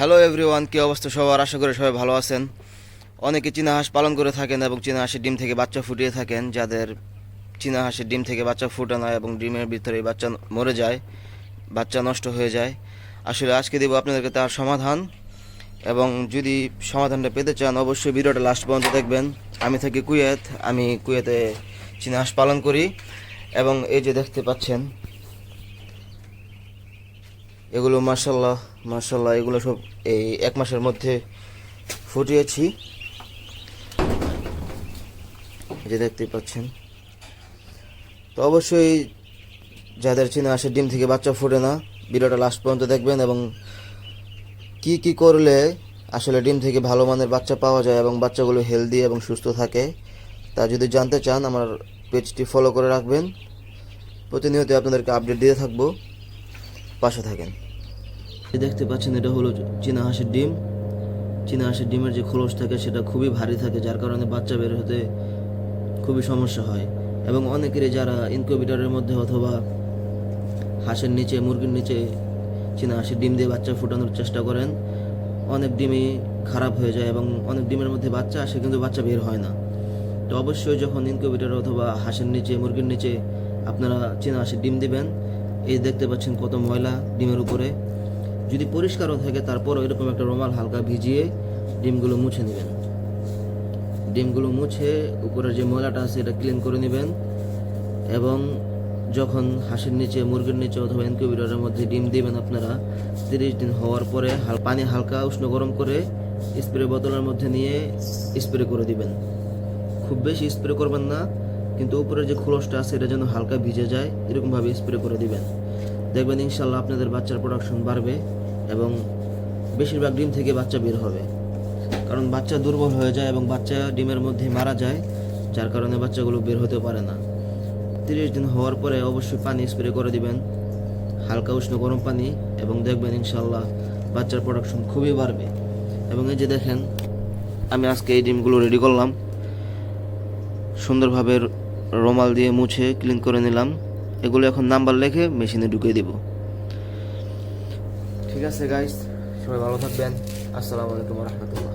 Hello everyone, কী অবস্থা সবার? আশা করি সবাই ভালো আছেন। অনেকে চীনা হাঁস পালন করে থাকেন এবং চীনা হাঁসের ডিম থেকে বাচ্চা ফুটিয়ে থাকেন। যাদের চীনা হাঁসের ডিম থেকে বাচ্চা ফুটানো এবং ডিমের ভিতরে বাচ্চা মরে যায়, বাচ্চা নষ্ট হয়ে যায়, আসলে আজকে দেবো আপনাদেরকে তার সমাধান। এবং যদি সমাধানটা পেতে চান অবশ্যই ভিডিওটা লাস্ট পর্যন্ত দেখবেন। আমি থাকি কুয়েত, আমি কুয়েতে চীনা হাঁস পালন করি। এবং এই যে দেখতে পাচ্ছেন, এগুলো মার্শাল্লাহ মার্শাল্লাহ এগুলো সব এই 1 মাসের মধ্যে ফুটিয়েছি, এই যে দেখতে পাচ্ছেন। তো অবশ্যই যাদের চীনা হাঁসের ডিম থেকে বাচ্চা ফোটে না, ভিডিওটা লাস্ট পর্যন্ত দেখবেন। এবং কি কি করলে আসলে ডিম থেকে ভালো মানের বাচ্চা পাওয়া যায় এবং বাচ্চাগুলো হেলদি এবং সুস্থ থাকে, তা যদি জানতে চান আমার পেজটি ফলো করে রাখবেন। প্রতিনিয়ত আপনাদেরকে আপডেট দিয়ে থাকবো, পাশে থাকেন। দেখতে পাচ্ছেন, এটা হলো চীনা হাঁসের ডিম। চীনা হাঁসের ডিমের যে খোলস থাকে সেটা খুবই ভারী থাকে, যার কারণে বাচ্চা বের হতে খুবই সমস্যা হয়। এবং অনেকেরই যারা ইনকিউবেটরের মধ্যে অথবা হাঁসের নিচে, মুরগির নিচে চীনা হাঁসের ডিম দিয়ে বাচ্চা ফোটানোর চেষ্টা করেন, অনেক ডিমই খারাপ হয়ে যায় এবং অনেক ডিমের মধ্যে বাচ্চা আসে কিন্তু বাচ্চা বের হয় না। তো অবশ্যই যখন ইনকিউবেটর অথবা হাঁসের নিচে, মুরগির নিচে আপনারা চীনা হাঁসের ডিম দিবেন, এই দেখতে পাচ্ছেন কত ময়লা ডিমের উপরে। যদি পরিষ্কারও থাকে তারপরও এরকম একটা রুমাল হালকা ভিজিয়ে ডিমগুলো মুছে নেবেন। ডিমগুলো মুছে উপরের যে ময়লাটা আছে এটা ক্লিন করে নেবেন। এবং যখন হাঁসের নিচে, মুরগির নিচে অথবা ইনকিউবেটরের মধ্যে ডিম দিবেন আপনারা, 30 দিন হওয়ার পরে পানি হালকা উষ্ণ গরম করে স্প্রে বোতলের মধ্যে নিয়ে স্প্রে করে দিবেন। খুব বেশি স্প্রে করবেন না, কিন্তু উপরের যে খোলসটা আছে এটা যেন হালকা ভিজে যায়, এরকমভাবে স্প্রে করে দিবেন। দেখবেন ইনশাল্লাহ আপনাদের বাচ্চার প্রোডাকশন বাড়বে এবং বেশিরভাগ ডিম থেকে বাচ্চা বের হবে। কারণ বাচ্চা দুর্বল হয়ে যায় এবং বাচ্চা ডিমের মধ্যে মারা যায়, যার কারণে বাচ্চাগুলো বের হতে পারে না। 30 দিন হওয়ার পরে অবশ্যই পানি স্প্রে করে দিবেন, হালকা উষ্ণ গরম পানি, এবং দেখবেন ইনশাল্লাহ বাচ্চার প্রোডাকশন খুবই বাড়বে। এবং এই যে দেখেন, আমি আজকে এই ডিমগুলো রেডি করলাম, সুন্দরভাবে রুমাল দিয়ে মুছে ক্লিন করে নিলাম। এগুলো এখন নাম্বার লিখে মেশিনে ঢুকিয়ে দিব। ঠিক আছে গাইস, সবাই ভালো থাকবেন। আসসালামু আলাইকুম ওয়া রাহমাতুল্লাহ।